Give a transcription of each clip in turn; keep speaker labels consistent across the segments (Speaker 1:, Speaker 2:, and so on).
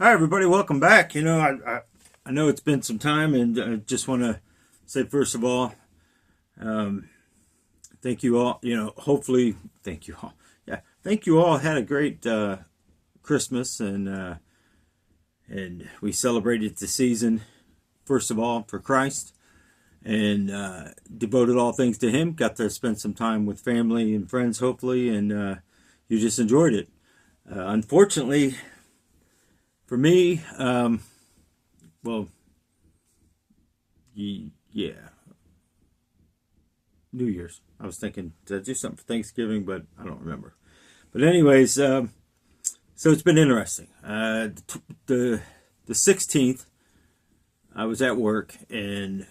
Speaker 1: Hi, everybody. Welcome back. I know it's been some time, and I just want to say first of all, um, thank you all. Hopefully, thank you all. Yeah, thank you all. Had a great Christmas, and we celebrated the season first of all for Christ, and devoted all things to Him. Got to spend some time with family and friends, hopefully, and you just enjoyed it. Unfortunately, for me, well, yeah, New Year's. I was thinking to do something for Thanksgiving, but I don't remember. But anyways, so it's been interesting. The 16th, I was at work and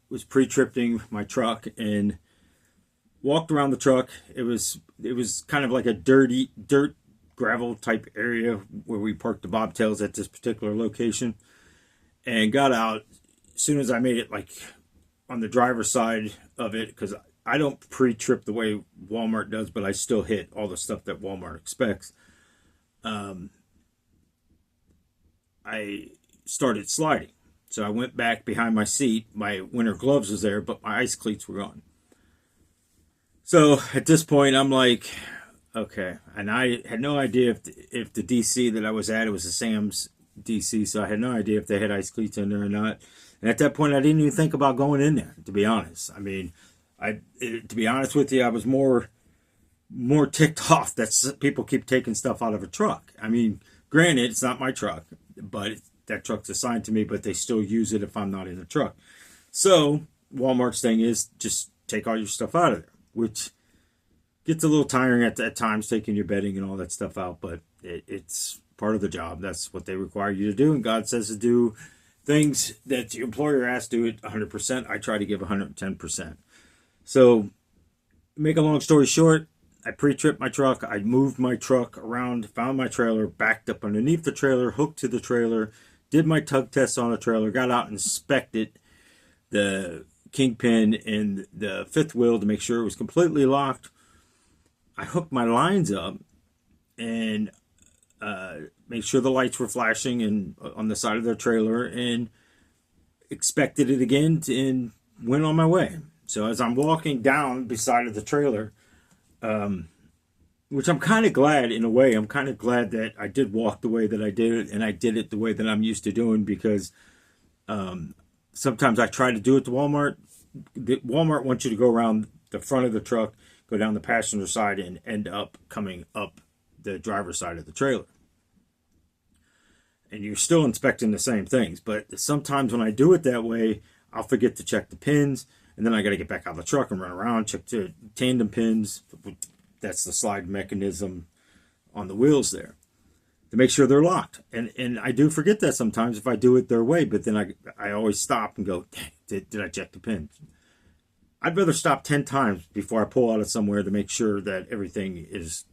Speaker 1: was pre-tripping my truck and walked around the truck. It was kind of like a dirt gravel type area where we parked the bobtails at this particular location, and got out as soon as I made it, like on the driver's side of it, because I don't pre-trip the way Walmart does, but I still hit all the stuff that Walmart expects. Um, I started sliding, so I went back behind my seat. My winter gloves was there, but my ice cleats were gone. So at this point, I'm like, okay, and I had no idea if the DC that I was at, it was a Sam's DC, so I had no idea if they had ice cleats in there or not. And at that point, I didn't even think about going in there, to be honest. I mean, to be honest with you, I was more ticked off that people keep taking stuff out of a truck. I mean, granted, it's not my truck, but that truck's assigned to me, but they still use it if I'm not in the truck. So Walmart's thing is just take all your stuff out of there, which gets a little tiring at times, taking your bedding and all that stuff out, but it's part of the job. That's what they require you to do, and God says to do things that your employer asks to do it 100%. I try to give 110%. So, make a long story short, I pre-tripped my truck. I moved my truck around, found my trailer, backed up underneath the trailer, hooked to the trailer, did my tug test on the trailer, got out and inspected the kingpin and the fifth wheel to make sure it was completely locked. I hooked my lines up and made sure the lights were flashing and on the side of the trailer, and expected it again and went on my way. So as I'm walking down beside of the trailer, which I'm kind of glad in a way, I'm kind of glad that I did walk the way that I did it, and I did it the way that I'm used to doing, because sometimes I try to do it to Walmart. Walmart wants you to go around the front of the truck, go down the passenger side, and end up coming up the driver's side of the trailer. And you're still inspecting the same things. But sometimes when I do it that way, I'll forget to check the pins, and then I got to get back out of the truck and run around, check the tandem pins. That's the slide mechanism on the wheels there, to make sure they're locked. And I do forget that sometimes if I do it their way, but then I always stop and go, did I check the pins? I'd rather stop 10 times before I pull out of somewhere to make sure that everything is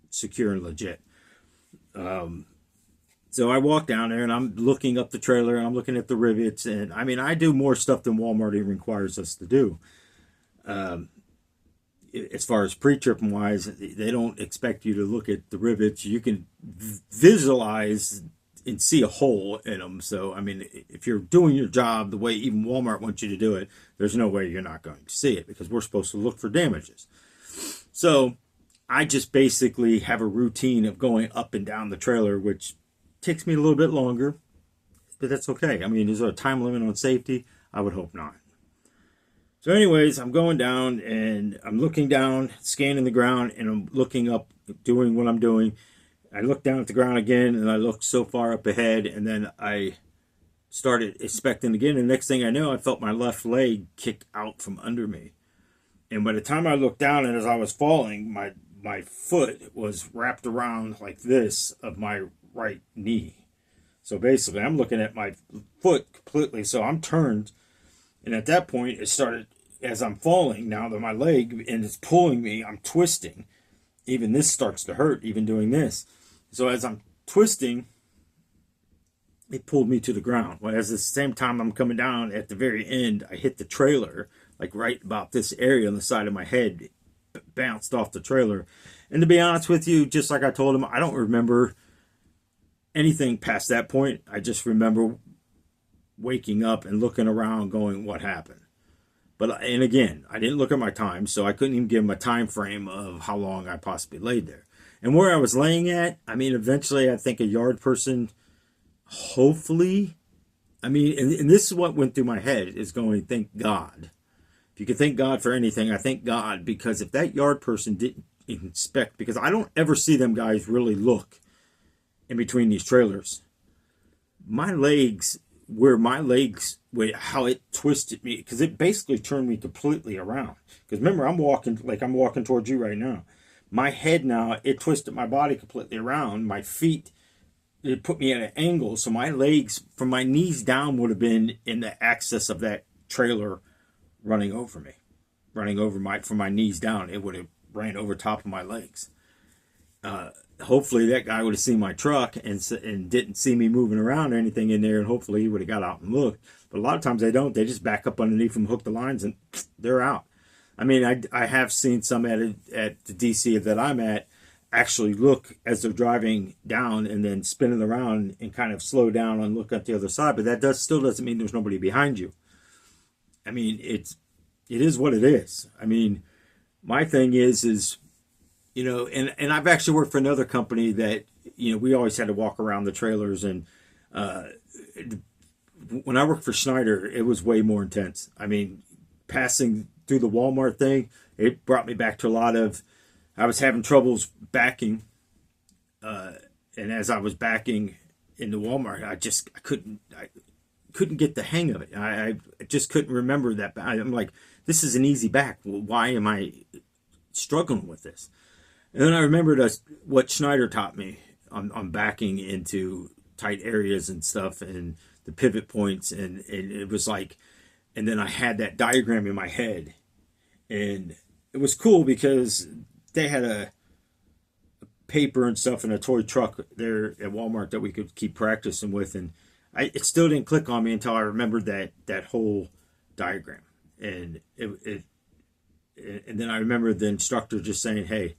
Speaker 1: secure and legit. So I walk down there and I'm looking up the trailer and I'm looking at the rivets. And I mean, I do more stuff than Walmart even requires us to do. As far as pre-tripping wise, they don't expect you to look at the rivets. You can visualize and see a hole in them. So, I mean, if you're doing your job the way even Walmart wants you to do it, there's no way you're not going to see it, because we're supposed to look for damages. So I just basically have a routine of going up and down the trailer, which takes me a little bit longer, but that's okay. I mean, is there a time limit on safety? I would hope not. So anyways, I'm going down and I'm looking down, scanning the ground, and I'm looking up, doing what I'm doing. I look down at the ground again, and I look so far up ahead, and then I started inspecting again. And the next thing I know, I felt my left leg kick out from under me. And by the time I looked down, and as I was falling, my foot was wrapped around like this of my right knee. So basically, I'm looking at my foot completely. So I'm turned, and at that point, it started, as I'm falling, now that my leg, and it's pulling me, I'm twisting. Even this starts to hurt, even doing this. So as I'm twisting, it pulled me to the ground. Well, as at the same time I'm coming down, at the very end, I hit the trailer, like right about this area on the side of my head, bounced off the trailer. And to be honest with you, just like I told him, I don't remember anything past that point, I just remember waking up and looking around going, what happened? But, and again, I didn't look at my time, so I couldn't even give him a time frame of how long I possibly laid there. And where I was laying at, I mean, eventually I think a yard person, hopefully, I mean, and this is what went through my head, is going, thank God. If you could thank God for anything, I thank God, because if that yard person didn't inspect, because I don't ever see them guys really look in between these trailers. My legs, how it twisted me, because it basically turned me completely around. Because remember, I'm walking towards you right now. My head now, it twisted my body completely around. My feet, it put me at an angle. So my legs, from my knees down, would have been in the axis of that trailer running over me. From my knees down, it would have ran over top of my legs. Hopefully that guy would have seen my truck and didn't see me moving around or anything in there, and hopefully he would have got out and looked. But a lot of times they don't. They just back up underneath them, hook the lines, and they're out. I mean, I have seen some at the DC that I'm at actually look as they're driving down and then spinning around and kind of slow down and look at the other side. But that still doesn't mean there's nobody behind you. I mean, it is what it is. I mean, my thing is, you know, and I've actually worked for another company that, you know, we always had to walk around the trailers. And when I worked for Schneider, it was way more intense. I mean, passing through the Walmart thing, it brought me back to I was having troubles backing. And as I was backing into Walmart, I couldn't get the hang of it. I just couldn't remember that. I'm like, this is an easy back. Well, why am I struggling with this? And then I remembered what Schneider taught me on backing into tight areas and stuff, and the pivot points, and it was like, and then I had that diagram in my head, and it was cool because they had a paper and stuff in a toy truck there at Walmart that we could keep practicing with, and it still didn't click on me until I remembered that whole diagram, and and then I remember the instructor just saying, "Hey,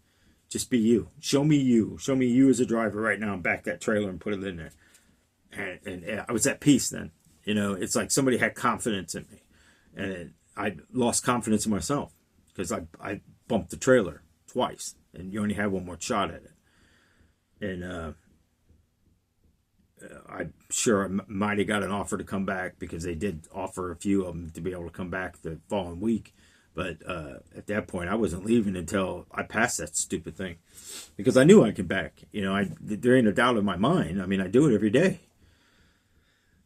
Speaker 1: just be you. Show me you as a driver right now, and back that trailer and put it in there." And I was at peace then. You know, it's like somebody had confidence in me, and I lost confidence in myself because I bumped the trailer twice, and you only had one more shot at it. And I'm sure I might have got an offer to come back, because they did offer a few of them to be able to come back the following week. But at that point, I wasn't leaving until I passed that stupid thing, because I knew I could back. You know, there ain't a doubt in my mind. I mean, I do it every day.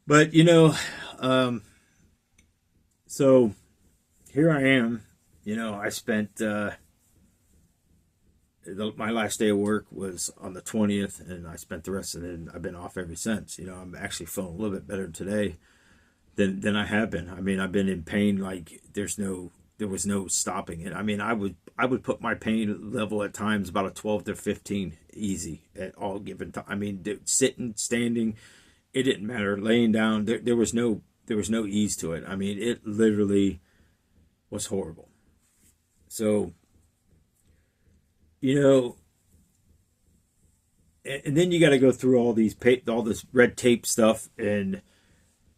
Speaker 1: But, you know, so here I am. You know, I spent my last day of work was on the 20th, and I spent the rest of it, and I've been off ever since. You know, I'm actually feeling a little bit better today than I have been. I mean, I've been in pain like there was no stopping it. I mean, I would put my pain level at times about a 12 to 15 easy at all given time. I mean, sitting, standing, it didn't matter. Laying down, there was no ease to it. I mean, it literally was horrible. So, you know, and then you got to go through all this red tape stuff, and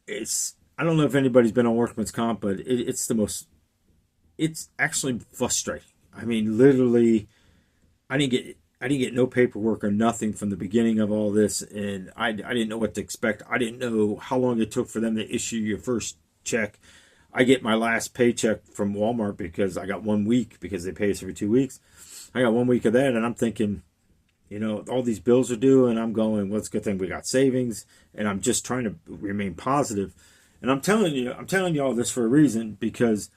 Speaker 1: I don't know if anybody's been on workman's comp, but it's actually frustrating. I mean, literally, I didn't get no paperwork or nothing from the beginning of all this, and I didn't know what to expect. I didn't know how long it took for them to issue your first check. I get my last paycheck from Walmart because I got 1 week, because they pay us every 2 weeks. I got 1 week of that, and I'm thinking, you know, all these bills are due, and I'm going, well, it's a good thing we got savings, and I'm just trying to remain positive. And I'm telling you all this for a reason, because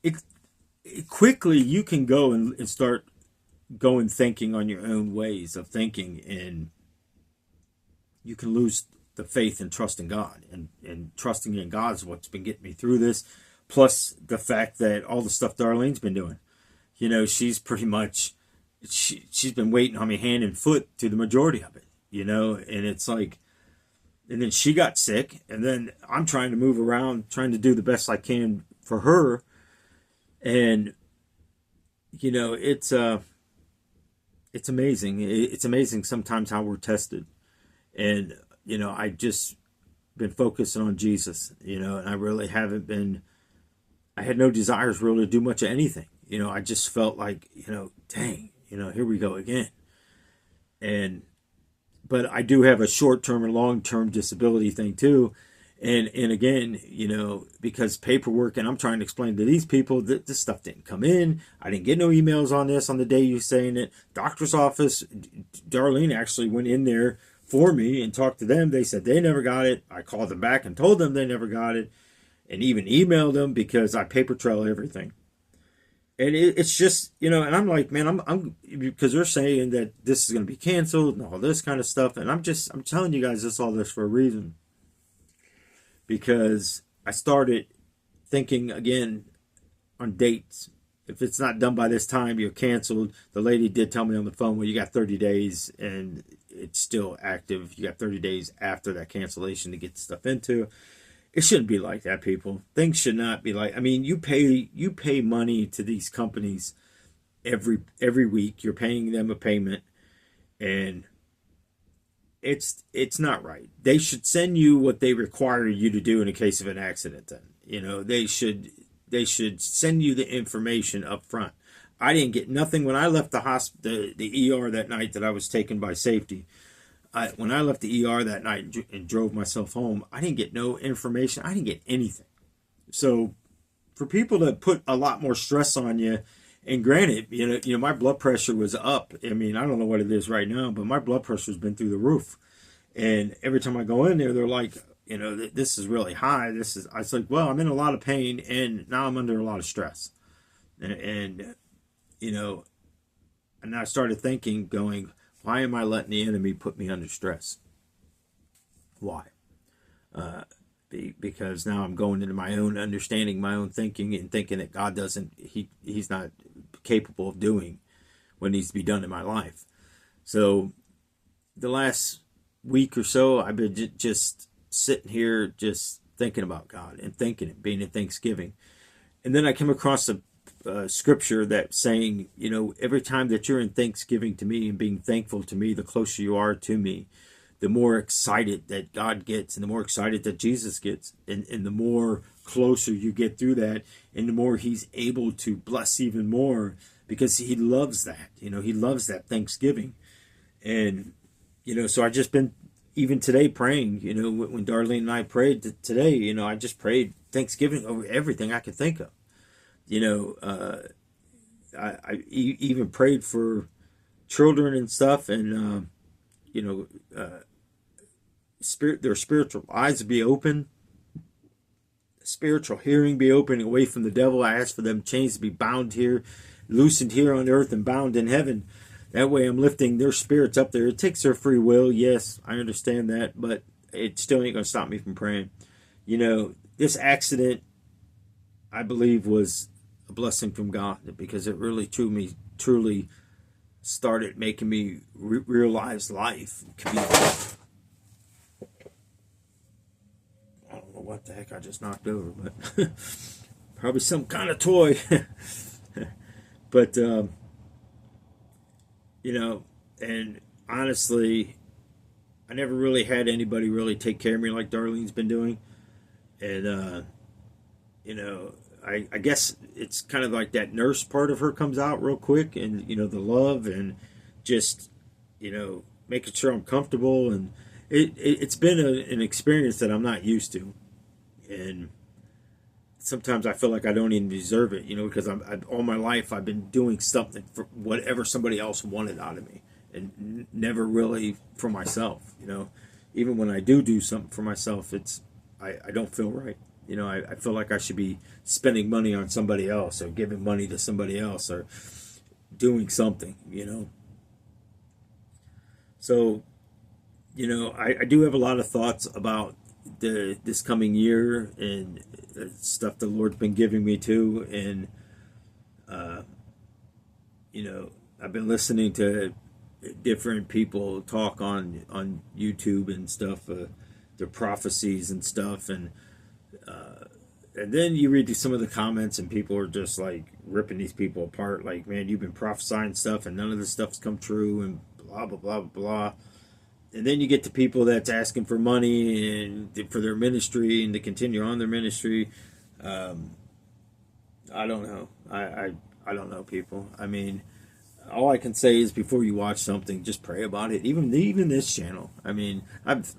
Speaker 1: it quickly you can go and start going thinking on your own ways of thinking, and you can lose the faith and trust in God, and trusting in God is what's been getting me through this, plus the fact that all the stuff Darlene's been doing. You know, she's pretty much, she's been waiting on me hand and foot through the majority of it, you know, and it's like, and then she got sick, and then I'm trying to move around, trying to do the best I can for her. And, you know, it's amazing. It's amazing sometimes how we're tested. And, I just been focusing on Jesus, and I really haven't been, I had no desires really to do much of anything. I just felt like, dang, here we go again. And, but I do have a short-term and long-term disability thing too. And again, because paperwork, and I'm trying to explain to these people that this stuff didn't come in. I didn't get no emails on this on the day you saying it. Doctor's office, Darlene actually went in there for me and talked to them. They said they never got it. I called them back and told them they never got it, and even emailed them because I paper trail everything. And it's just, and I'm like, man, I'm because they're saying that this is going to be canceled and all this kind of stuff, and I'm telling you guys all this for a reason, because I started thinking again on dates. If it's not done by this time, you're canceled. The lady did tell me on the phone, well, you got 30 days and it's still active. You got 30 days after that cancellation to get stuff into. It shouldn't be like that, people. Things should not be like, I mean, you pay money to these companies every week. You're paying them a payment, and it's not right. They should send you what they require you to do in a case of an accident. Then they should send you the information up front. I didn't get nothing when I left the hospital, the ER that night that I was taken by safety. When I left the ER that night and drove myself home, I didn't get no information. I didn't get anything. So for people to put a lot more stress on you, and granted, my blood pressure was up. I mean, I don't know what it is right now, but my blood pressure has been through the roof. And every time I go in there, they're like, this is really high. I was like, well, I'm in a lot of pain, and now I'm under a lot of stress. And I started thinking, going, why am I letting the enemy put me under stress? Why? Because now I'm going into my own understanding, my own thinking, and thinking that God he's not capable of doing what needs to be done in my life. So the last week or so, I've been just sitting here, just thinking about God and thinking it, being in Thanksgiving. And then I came across a scripture that saying, every time that you're in thanksgiving to me and being thankful to me, the closer you are to me, the more excited that God gets, and the more excited that Jesus gets, and the more closer you get through that, and the more he's able to bless even more, because he loves that. He loves that Thanksgiving. And so I just been even today praying, when Darlene and I prayed today, I just prayed Thanksgiving over everything I could think of. I even prayed for children and stuff, and their spiritual eyes to be open, spiritual hearing be open away from the devil. I asked for them chains to be bound here, loosened here on earth, and bound in heaven. That way I'm lifting their spirits up there. It takes their free will, yes, I understand that, but it still ain't going to stop me from praying. This accident, I believe, was a blessing from God, because it really truly started making me realize life can be. I don't know what the heck I just knocked over, but probably some kind of toy. But and honestly, I never really had anybody really take care of me like Darlene's been doing. And I guess it's kind of like that nurse part of her comes out real quick, and the love, and just making sure I'm comfortable, and it's been an experience that I'm not used to, and sometimes I feel like I don't even deserve it, because all my life I've been doing something for whatever somebody else wanted out of me, and never really for myself. Even when I do something for myself, I don't feel right. I feel like I should be spending money on somebody else, or giving money to somebody else, or doing something, So, I do have a lot of thoughts about this coming year, and stuff the Lord's been giving me too. And, I've been listening to different people talk on YouTube and stuff, their prophecies and stuff, and then you read some of the comments, and people are just like ripping these people apart. Like, man, you've been prophesying stuff, and none of this stuff's come true, and blah blah blah blah. And then you get to people that's asking for money and for their ministry and to continue on their ministry. Um, I don't know. I don't know, people. I mean, all I can say is before you watch something, just pray about it. Even this channel. I mean, I've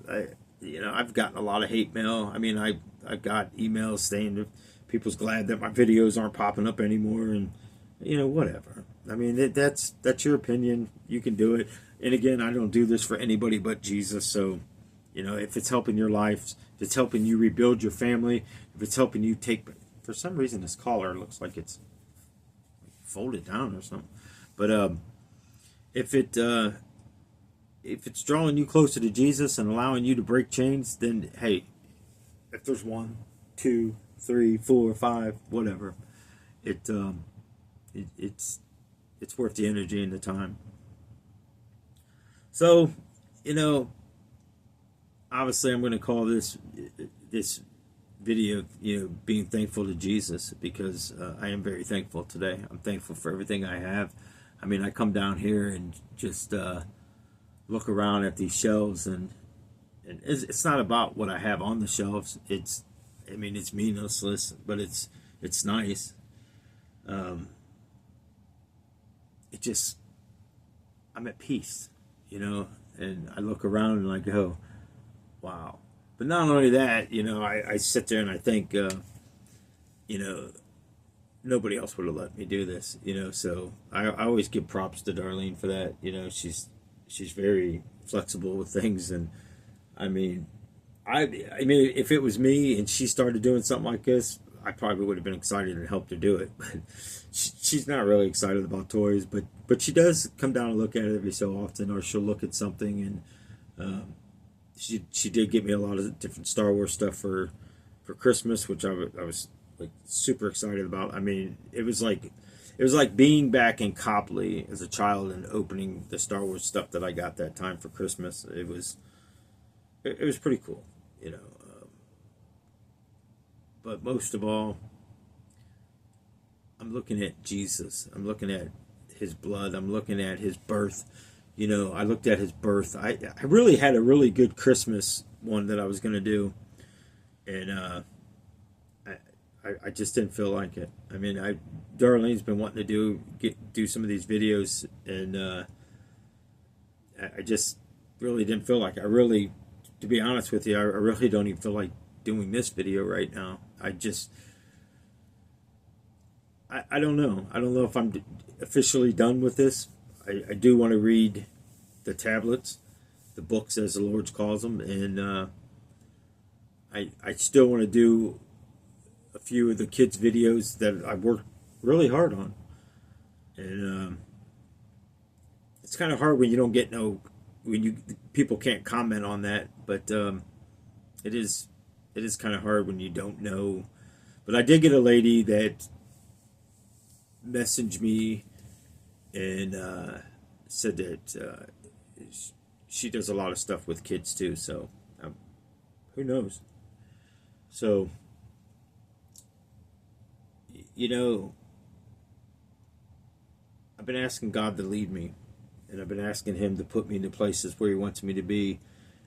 Speaker 1: gotten a lot of hate mail. I mean, I got emails saying that people's glad that my videos aren't popping up anymore, and whatever. I mean, that's your opinion. You can do it. And again, I don't do this for anybody but Jesus. So, if it's helping your life, if it's helping you rebuild your family, if it's helping you take. For some reason, this collar looks like it's folded down or something. But if it's drawing you closer to Jesus and allowing you to break chains, then hey, if there's 1, 2, 3, 4, 5, whatever, it's worth the energy and the time. So, obviously, I'm going to call this video, being thankful to Jesus, because I am very thankful today. I'm thankful for everything I have. I mean, I come down here and just look around at these shelves, and it's not about what I have on the shelves. It's meaningless, but it's nice. I'm at peace, and I look around and I go, wow. But not only that, I sit there and I think, nobody else would have let me do this, so I always give props to Darlene for that. She's very flexible with things. And I mean, if it was me and she started doing something like this, I probably would have been excited and helped her do it. But she's not really excited about toys, but she does come down and look at it every so often, or she'll look at something. And she did get me a lot of different Star Wars stuff for Christmas, which I was like super excited about. I mean, it was like being back in Copley as a child and opening the Star Wars stuff that I got that time for Christmas. It was pretty cool, but most of all, I'm looking at Jesus. I'm looking at his blood. I'm looking at his birth. I looked at his birth. I really had a really good Christmas one that I was going to do, and I just didn't feel like it. I mean, Darlene's been wanting to do some of these videos, and I just really didn't feel like it. To be honest with you, I really don't even feel like doing this video right now. I don't know. I don't know if I'm officially done with this. I do want to read the tablets, the books as the Lord calls them, and I still want to do a few of the kids' videos that I worked really hard on. And it's kind of hard when you don't get people can't comment on that, but it is kind of hard when you don't know. But I did get a lady that messaged me and said that she does a lot of stuff with kids too, so who knows. So I've been asking God to lead me, and I've been asking him to put me into places where he wants me to be,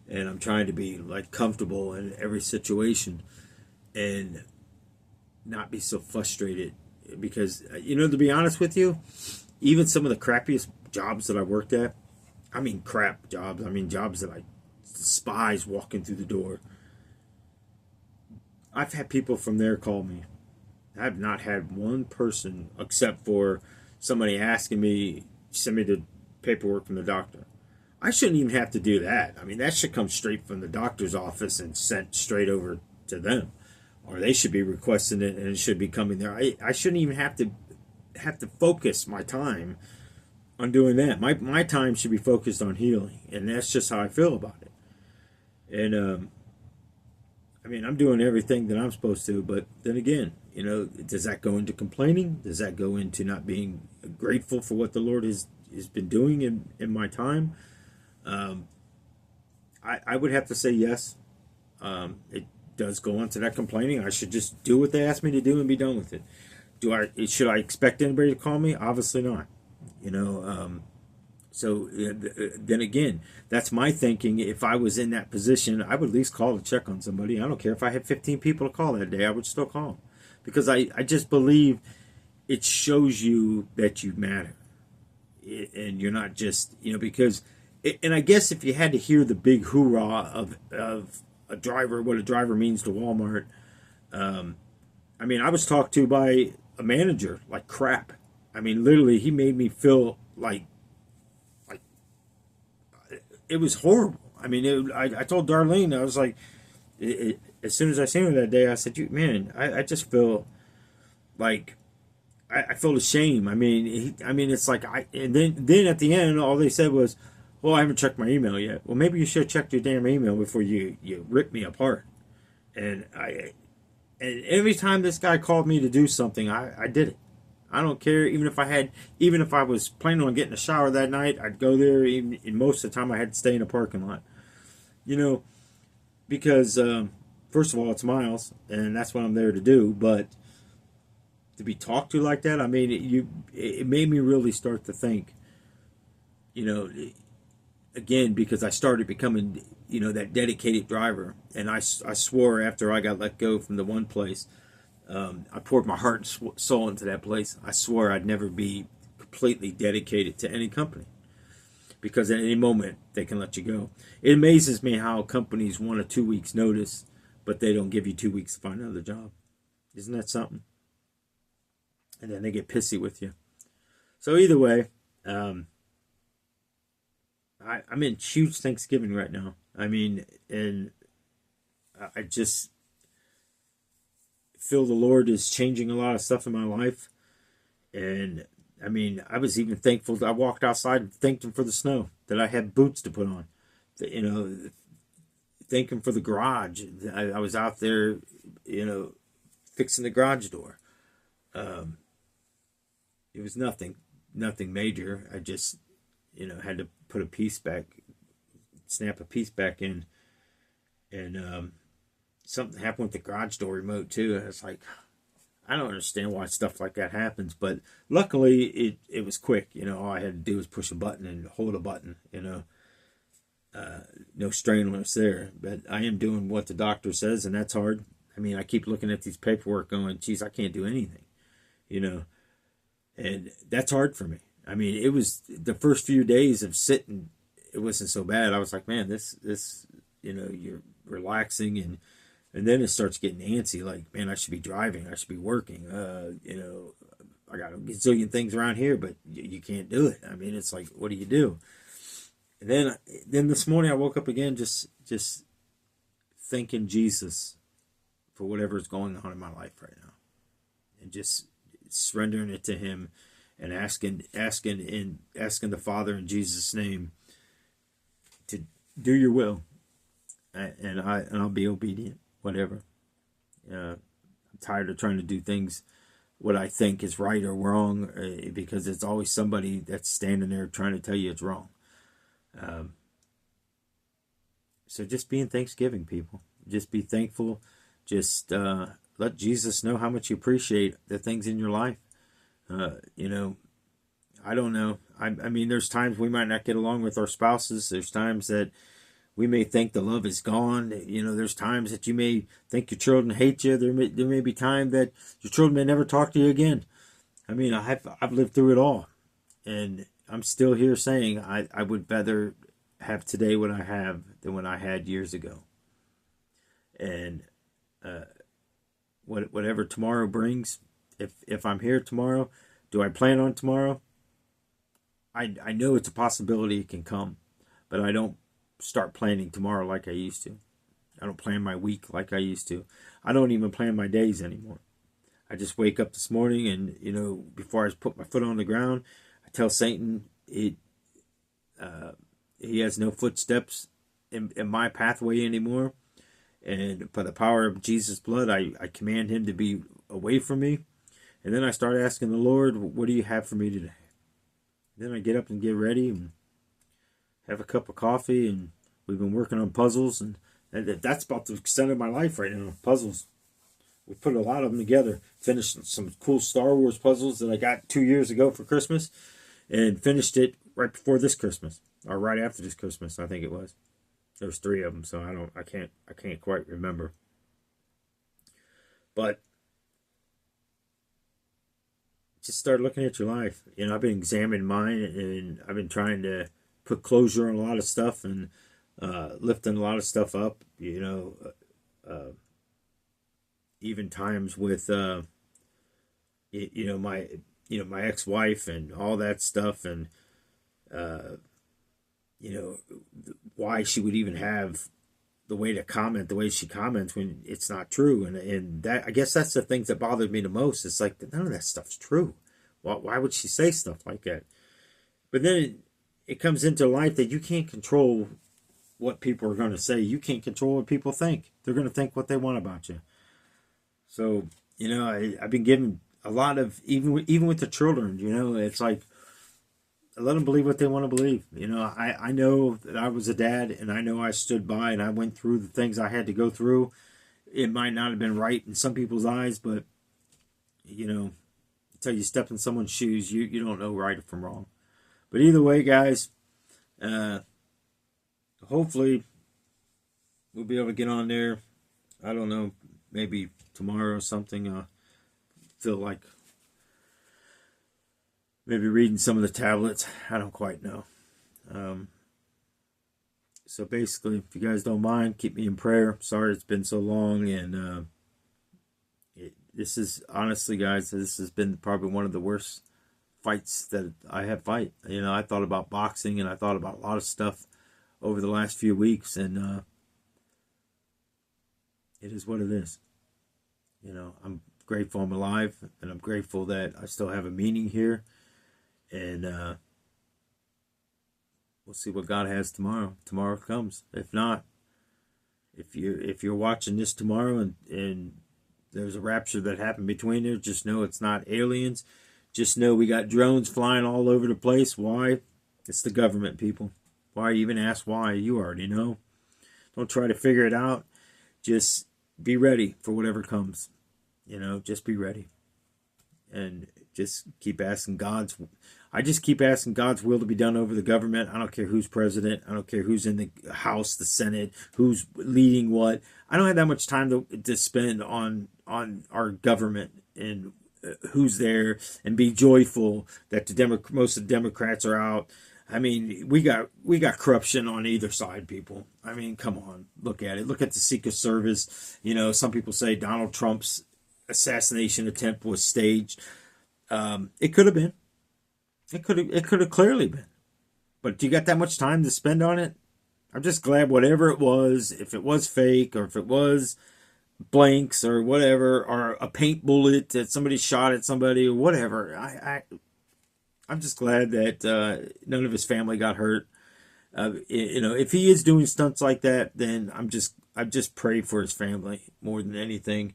Speaker 1: and I'm trying to be like comfortable in every situation and not be so frustrated, because to be honest with you, even some of the crappiest jobs that I worked at, I mean crap jobs, I mean jobs that I despise walking through the door, I've had people from there call me. I've not had one person, except for somebody asking me, send me the paperwork from the doctor. I shouldn't even have to do that. I mean, that should come straight from the doctor's office and sent straight over to them, or they should be requesting it and it should be coming there. I shouldn't even have to focus my time on doing that. My time should be focused on healing, and that's just how I feel about it. And I mean, I'm doing everything that I'm supposed to, but then again, does that go into complaining? Does that go into not being grateful for what the Lord has been doing in my time? I would have to say yes. It does go into that complaining. I should just do what they ask me to do and be done with it. Should I expect anybody to call me? Obviously not. So then again, that's my thinking. If I was in that position, I would at least call to check on somebody. I don't care if I had 15 people to call that day, I would still call them. Because I just believe it shows you that you matter. And you're not just, because, and I guess if you had to hear the big hoorah of a driver, what a driver means to Walmart, I mean, I was talked to by a manager like crap. I mean, literally, he made me feel like it was horrible. I mean, I told Darlene, I was like, as soon as I seen her that day, I said, man, I just feel like I feel ashamed. I mean, it's like and then at the end, all they said was, well, I haven't checked my email yet. Well, maybe you should have checked your damn email before you rip me apart. And and every time this guy called me to do something, I did it. I don't care, even if I was planning on getting a shower that night, I'd go there. Even most of the time, I had to stay in a parking lot, because first of all, it's miles, and that's what I'm there to do. But to be talked to like that, I mean, it made me really start to think, again, because I started becoming, that dedicated driver, and I swore after I got let go from the one place. I poured my heart and soul into that place. I swore I'd never be completely dedicated to any company, because at any moment they can let you go. It amazes me how companies want a 2 weeks notice, but they don't give you 2 weeks to find another job. Isn't that something? And then they get pissy with you. So either way, I'm in huge Thanksgiving right now. I mean, and I just feel the Lord is changing a lot of stuff in my life. And I mean, I was even thankful that I walked outside and thanked him for the snow, that I had boots to put on. Thank him for the garage. I was out there, fixing the garage door. It was nothing major. I just, had to put a piece back, snap a piece back in. And something happened with the garage door remote too. And it's like, I don't understand why stuff like that happens, but luckily it was quick. All I had to do was push a button and hold a button. No strainless there. But I am doing what the doctor says, and that's hard. I mean, I keep looking at these paperwork going, geez, I can't do anything. And that's hard for me. I mean, it was the first few days of sitting, it wasn't so bad. I was like, man, this you're relaxing, and then it starts getting antsy. Like, man, I should be driving. I should be working. I got a gazillion things around here, but you can't do it. I mean, it's like, what do you do? And then this morning I woke up again, just thanking Jesus for whatever's going on in my life right now, and just surrendering it to Him, and asking the Father in Jesus' name to do Your will, and I'll be obedient, whatever. I'm tired of trying to do things what I think is right or wrong, because it's always somebody that's standing there trying to tell you it's wrong. So just be in Thanksgiving, people. Just be thankful. Just let Jesus know how much you appreciate the things in your life. I don't know. I mean, there's times we might not get along with our spouses. There's times that we may think the love is gone. There's times that you may think your children hate you. There may be time that your children may never talk to you again. I mean, I've lived through it all, and I'm still here saying I would rather have today what I have than what I had years ago. And whatever tomorrow brings, if I'm here tomorrow, do I plan on tomorrow? I know it's a possibility it can come, but I don't start planning tomorrow like I used to. I don't plan my week like I used to. I don't even plan my days anymore. I just wake up this morning, and before I put my foot on the ground, I tell Satan he has no footsteps in my pathway anymore. And by the power of Jesus' blood, I command him to be away from me. And then I start asking the Lord, what do you have for me today? Then I get up and get ready and have a cup of coffee. And we've been working on puzzles. And that's about the extent of my life right now, puzzles. We put a lot of them together. Finished some cool Star Wars puzzles that I got 2 years ago for Christmas. And finished it right before this Christmas, or right after this Christmas, I think it was. There was three of them, so I can't quite remember. But just start looking at your life. I've been examining mine, and I've been trying to put closure on a lot of stuff, and lifting a lot of stuff up. Even times with my ex-wife and all that stuff, and why she would even have the way to comment the way she comments when it's not true, and that, I guess that's the things that bothered me the most. It's like, none of that stuff's true. Why would she say stuff like that? But then it comes into life that you can't control what people are going to say. You can't control what people think. They're going to think what they want about you. So I've been given a lot of, even with the children, it's like, I let them believe what they want to believe. I know that I was a dad, and I know I stood by and I went through the things I had to go through. It might not have been right in some people's eyes, but until you step in someone's shoes, you don't know right from wrong. But either way, guys, hopefully we'll be able to get on there. I don't know, maybe tomorrow or something. Feel like maybe reading some of the tablets. I don't quite know. So basically, if you guys don't mind, keep me in prayer. Sorry it's been so long, and this is, honestly, guys, this has been probably one of the worst fights that I have fight. I thought about boxing, and I thought about a lot of stuff over the last few weeks, and it is what it is. I'm grateful I'm alive, and I'm grateful that I still have a meaning here, and we'll see what God has tomorrow. Tomorrow comes. If not, if you're watching this tomorrow and there's a rapture that happened between there, just know it's not aliens. Just know we got drones flying all over the place. Why? It's the government, people. Why even ask why? You already know. Don't try to figure it out. Just be ready for whatever comes. Just be ready. And just keep asking I just keep asking God's will to be done over the government. I don't care who's president. I don't care who's in the House, the Senate, who's leading what. I don't have that much time to spend on our government and who's there, and be joyful that most of the Democrats are out. I mean, we got corruption on either side, people. I mean, come on, look at it. Look at the Secret Service. Some people say Donald Trump's assassination attempt was staged. It could have been. It could have clearly been. But do you got that much time to spend on it? I'm just glad whatever it was, if it was fake or if it was blanks or whatever, or a paint bullet that somebody shot at somebody or whatever, I'm just glad that none of his family got hurt. If he is doing stunts like that, then I just pray for his family more than anything.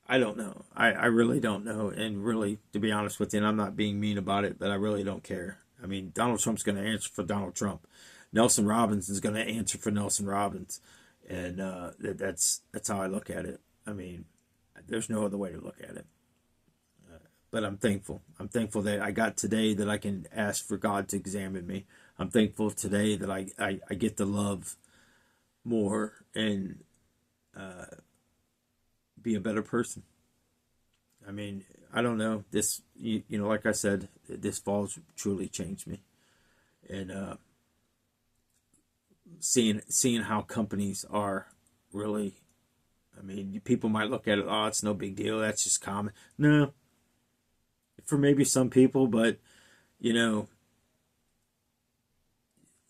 Speaker 1: I don't know. I really don't know. And really, to be honest with you, and I'm not being mean about it, but I really don't care. I mean, Donald Trump's going to answer for Donald Trump. Nelson Robbins is going to answer for Nelson Robbins. And that's how I look at it. I mean, there's no other way to look at it. But I'm thankful. I'm thankful that I got today that I can ask for God to examine me. I'm thankful today that I get to love more and be a better person. I mean, I don't know. This, like I said, this fall's truly changed me. And seeing how companies are really, I mean, people might look at it, oh, it's no big deal. That's just common. No, for maybe some people, but,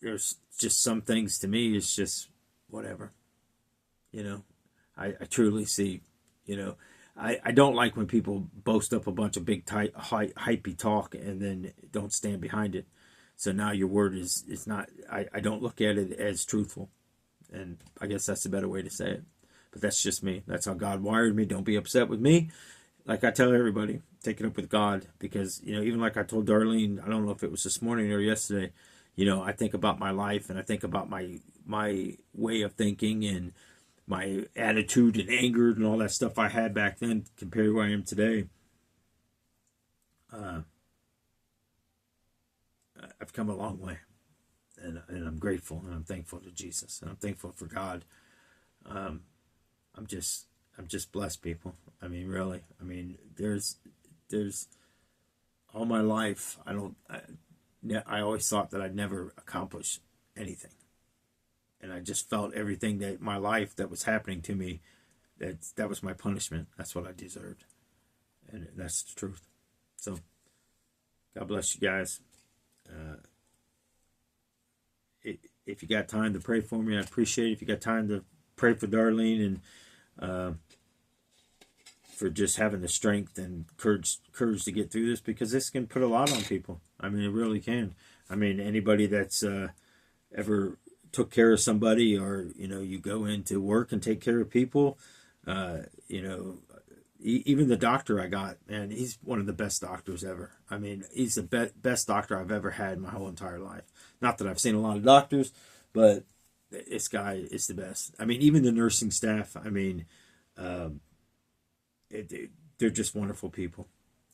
Speaker 1: there's just some things to me, it's just whatever. I truly see, I don't like when people boast up a bunch of big hypey talk and then don't stand behind it. So now your word is not, I don't look at it as truthful. And I guess that's a better way to say it. But that's just me. That's how God wired me. Don't be upset with me. Like I tell everybody, take it up with God. Because, even like I told Darlene, I don't know if it was this morning or yesterday, I think about my life and I think about my way of thinking and my attitude and anger and all that stuff I had back then compared to where I am today. I've come a long way, and I'm grateful, and I'm thankful to Jesus, and I'm thankful for God. I'm just blessed, people. I mean, really. I mean, there's all my life. I always thought that I'd never accomplish anything, and I just felt everything that my life that was happening to me, that was my punishment. That's what I deserved, and that's the truth. So, God bless you guys. If you got time to pray for me, I appreciate it. If you got time to pray for Darlene and for just having the strength and courage to get through this, because this can put a lot on people. I mean, it really can. I mean, anybody that's ever took care of somebody, or you go into work and take care of people, even the doctor I got, man, he's one of the best doctors ever. I mean, he's the best doctor I've ever had in my whole entire life. Not that I've seen a lot of doctors, but this guy is the best. I mean, even the nursing staff, I mean, they're just wonderful people.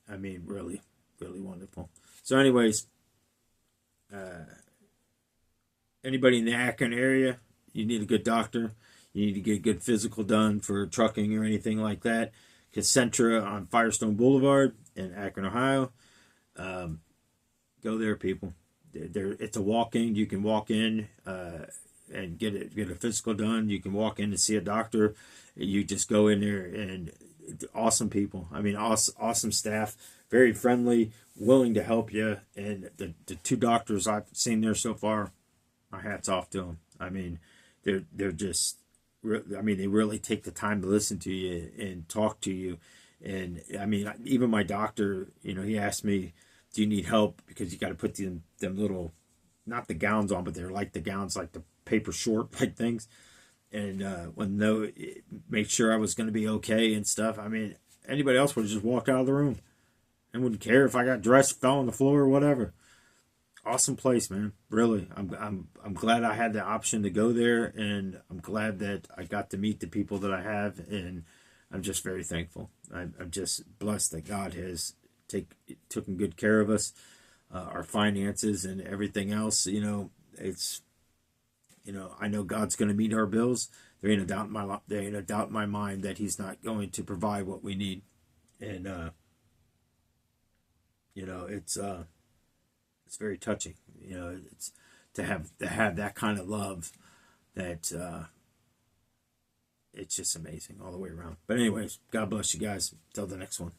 Speaker 1: I mean, really, really wonderful. So anyways, anybody in the Akron area, you need a good doctor. You need to get a good physical done for trucking or anything like that. Concentra on Firestone Boulevard in Akron, Ohio. Go there, people. It's a walk-in. You can walk in and get a physical done. You can walk in and see a doctor. You just go in there, and awesome people. I mean, awesome staff, very friendly, willing to help you. And the two doctors I've seen there so far, my hat's off to them. I mean, they're just. I mean, they really take the time to listen to you and talk to you. And I mean, even my doctor, he asked me, "Do you need help?" Because you got to put them little, not the gowns on, but they're like the gowns, like the paper short like things. And make sure I was going to be okay and stuff. I mean, anybody else would have just walked out of the room and wouldn't care if I got dressed, fell on the floor, or whatever. Awesome place, man. Really, I'm glad I had the option to go there, and I'm glad that I got to meet the people that I have, and I'm just very thankful. I'm just blessed that God has taken good care of us, our finances and everything else. It's I know God's going to meet our bills. There ain't a doubt in my mind that He's not going to provide what we need, and it's very touching. It's to have that kind of love that it's just amazing all the way around. But anyways, God bless you guys. Till the next one.